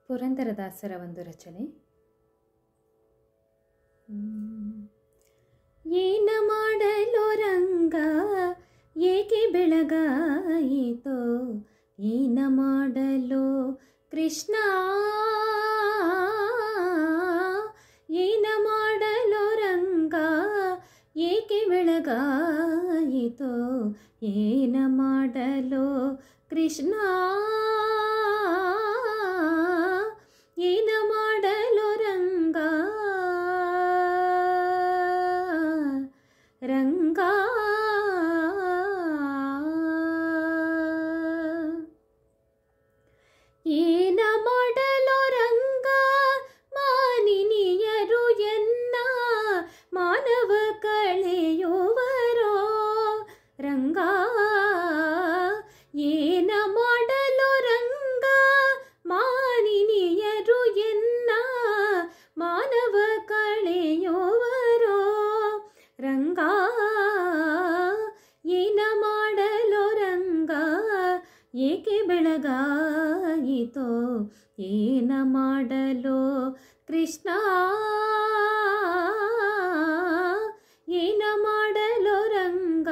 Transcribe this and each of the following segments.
ಪುರಂದರದಾಸರ ಒಂದು ರಚನೆ. ಏನ ಮಾಡಲು ರಂಗ ಏಕೆ ಬೆಳಗಾಯಿತೋ, ಏನ ಮಾಡಲು ಕೃಷ್ಣ, ಏನ ಮಾಡಲು ರಂಗ ಏಕೆ ಬೆಳಗಾಯಿತೋ, ಏನ ಮಾಡಲು ಕೃಷ್ಣ, ಏನ ಮಾಡಲು ರಂಗ, ರಂಗ ಏನ ಮಾಡಲು ರಂಗ, ಮಾನಿನಿಯರು ಎನ್ನ ಮಾನವ ಕಳೆಯುವರೋ, ರಂಗ ಏನ ಮಾಡಲು ರಂಗ, ಮಾನಿನಿಯರು ಎನ್ನ ಮಾನವ ಕಳೆಯುವರೋ, ರಂಗ ಏನ ಮಾಡಲು ರಂಗ ಏಕೆ ಬೆಳಗಾಯಿತೋ, ಏನ ಮಾಡಲು ಕೃಷ್ಣ, ಏನ ಮಾಡಲು ರಂಗ,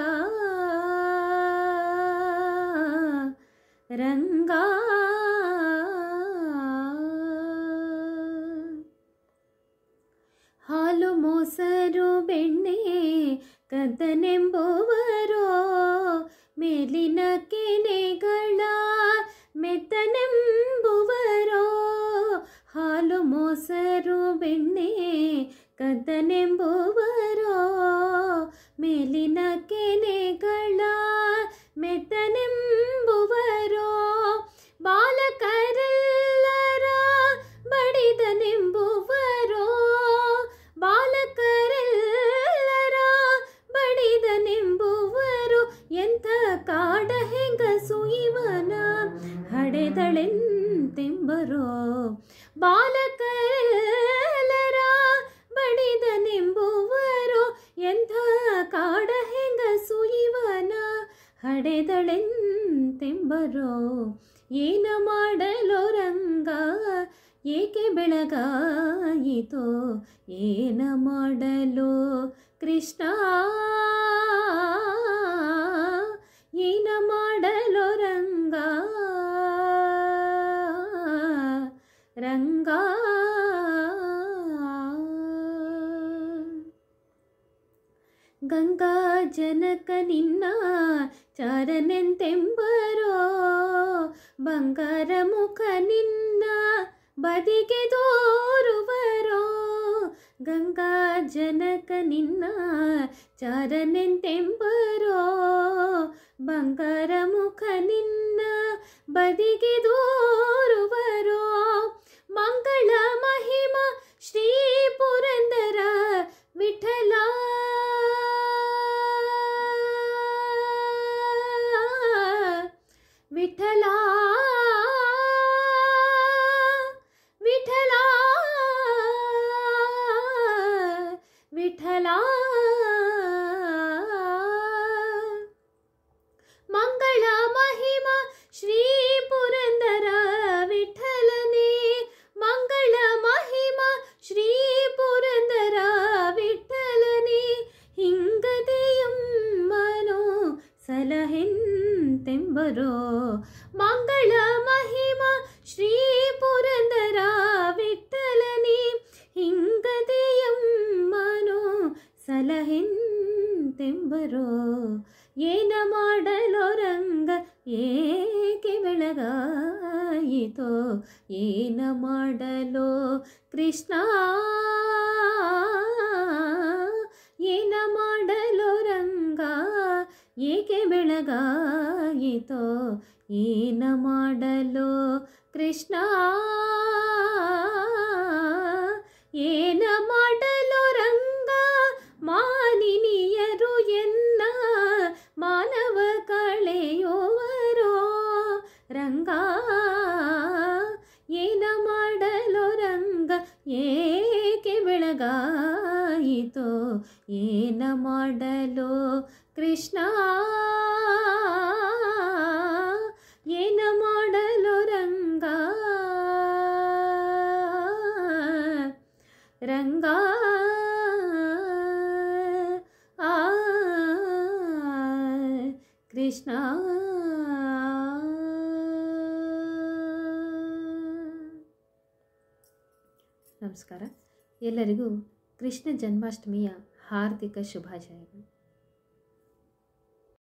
ರಂಗ ಹಾಲು ಮೊಸರು ಬೆಣ್ಣೆ ಕದ್ದನೆಂಬುವರೋ, ಮೇಲಿನ ಕೆನೆಗಳ ಮೆತ್ತನೆಂಬುವರೋ, ಹಾಲು ಮೊಸರು ಬೆಣ್ಣೆ ಕದ್ದನೆಂಬುವರೋ, ಮೇಲಿನ ಕೆನೆಗಳ ಮೆತ್ತನೆಂಬುವರೋ, ಬಾಲಕರೆಲ್ಲರ ಬಡಿದನೆಂಬುವರೋ, ಬಾಲಕರೆಲ್ಲರ ಬಡಿದನೆಂಬುವರು, ಎಂಥ ಕಾಡ ಹೆಂಗಸು ಇವನ ಹಡೆದಳೆಂತೆಂಬರೋ, ಬಾಲಕರೆಲ್ಲರ ಬಡಿದನೆಂಬುವರು, ಎಂಥ ಕಾಡ ಹೆಂಗಸು ಇವನ ಹಡೆದಳೆಂತೆಂಬರೋ, ಏನ ಮಾಡಲು ರಂಗ ಏಕೆ ಬೆಳಗಾಯಿತೋ, ಏನ ಮಾಡಲು ಕೃಷ್ಣ, ಏನ ಮಾಡಲು ರಂಗ, ರಂಗ ಗಂಗಾ ಜನಕ ನಿನ್ನ ಚಾರನೆಂತೆಂಬರೋ, ಬಂಗಾರ ಮುಖ ನಿನ್ನ ಬದಿಗೆ ತೋರುವರೋ, ಗಂಗಾ ಜನಕ ನಿನ್ನ ಚಾರನೆಂತೆಂಬರೋ, ಬಂಗಾರ ಮುಖ ನಿನ್ನ ಬದಿಗೆ ತೋರುವರೋ, ಮಂಗಳ ಮಹಿಮ ಶ್ರೀ ಪುರಂದರ ವಿಠಲ, ವಿಠಲ ವಿಠಲ ವಿಠಲ ಮಂಗಳ ಮಹಿಮ ಶ್ರೀ ಪುರಂದರ ವಿಠಲನೇ, ಮಂಗಳ ಮಹಿಮ ಶ್ರೀ ಪುರಂದರ ವಿಠಲನೇ, ಹಿಂಗದೆಯಮ್ಮನೋ ಸಲಹೆಂತೆಂಬರೋ, ಮಂಗಳ ಮಹಿಮ ಶ್ರೀ ಪುರಂದರ ವಿಠಲನೇ, ಹಿಂಗದೆಯಮ್ಮನೋ ಸಲಹೆಂತೆಂಬರೋ, ಏನ ಮಾಡಲು ರಂಗ ಏಕೆ ಬೆಳಗಾಯಿತೋ, ಏನ ಮಾಡಲು ಕೃಷ್ಣ, ಏನ ಮಾಡಲು ರಂಗ ಏಕೆ ಬೆಳಗಾಯಿತೋ, ಏನ ಮಾಡಲು ಕೃಷ್ಣ, ಏನ ಮಾಡಲು ರಂಗ, ಮಾನಿನಿಯರು ಎನ್ನ ಮಾನವ ಕಳೆಯುವರೋ, ರಂಗ ಏನ ಮಾಡಲು ರಂಗ ಏಕೆ ಬೆಳಗಾಯಿತೋ, ಏನ ಮಾಡಲು ಕೃಷ್ಣ, ಏನ ಮಾಡಲು ರಂಗ. ರಂಗ ಆ ಕೃಷ್ಣ. ನಮಸ್ಕಾರ. ಎಲ್ಲರಿಗೂ ಕೃಷ್ಣ ಜನ್ಮಾಷ್ಟಮಿಯ ಹಾರ್ದಿಕ ಶುಭಾಶಯಗಳು.